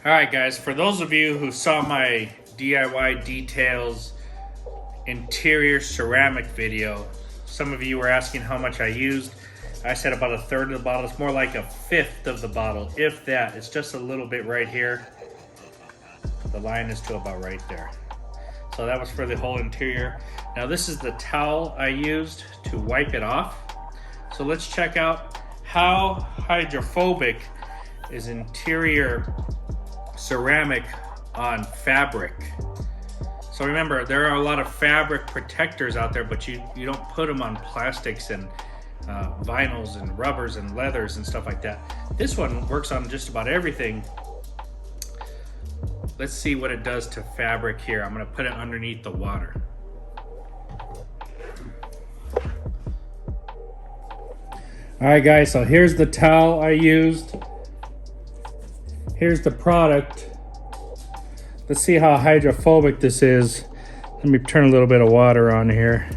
Alright guys, for those of you who saw my DIY details interior ceramic video, some of you were asking how much I used. I said about 1/3 of the bottle. It's more like 1/5 of the bottle, if that. It's just a little bit right here. The line is to about right there. So that was for the whole interior. Now this is the towel I used to wipe it off. So let's check out how hydrophobic is interior ceramic on fabric. So remember, there are a lot of fabric protectors out there, but you don't put them on plastics and vinyls and rubbers and leathers and stuff like that. This one works on just about everything. Let's see what it does to fabric here. I'm gonna put it underneath the water. All right guys, so here's the towel I used. Here's the product. Let's see how hydrophobic this is. Let me turn a little bit of water on here.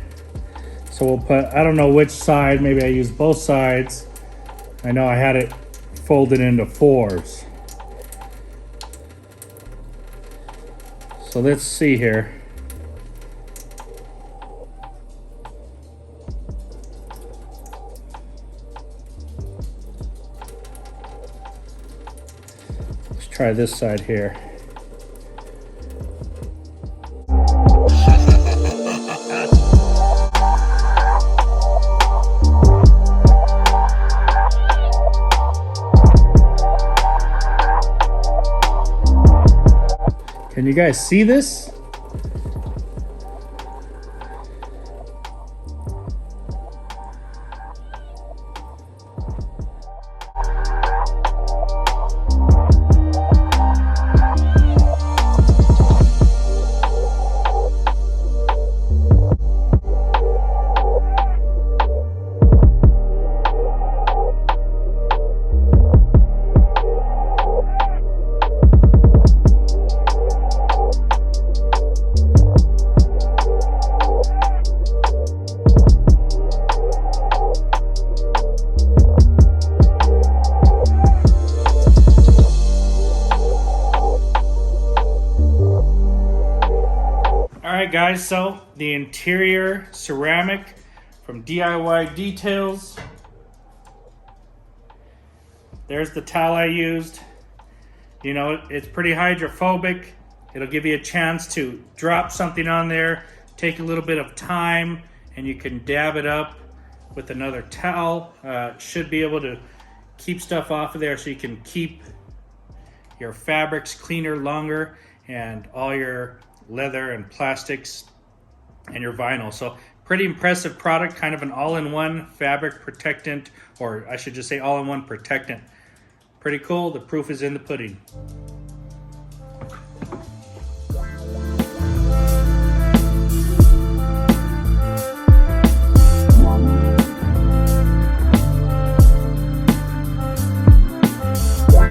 So we'll put, I don't know which side, maybe I used both sides. I know I had it folded into 4s. So let's see here. Let's try this side here. Can you guys see this? Alright guys, so the interior ceramic from DIY Details. There's the towel I used. You know, it's pretty hydrophobic. It'll give you a chance to drop something on there, take a little bit of time, and you can dab it up with another towel. Should be able to keep stuff off of there so you can keep your fabrics cleaner longer and all your leather and plastics and your vinyl. So pretty impressive product, kind of an all-in-one fabric protectant, or I should just say all-in-one protectant. Pretty cool. The proof is in the pudding.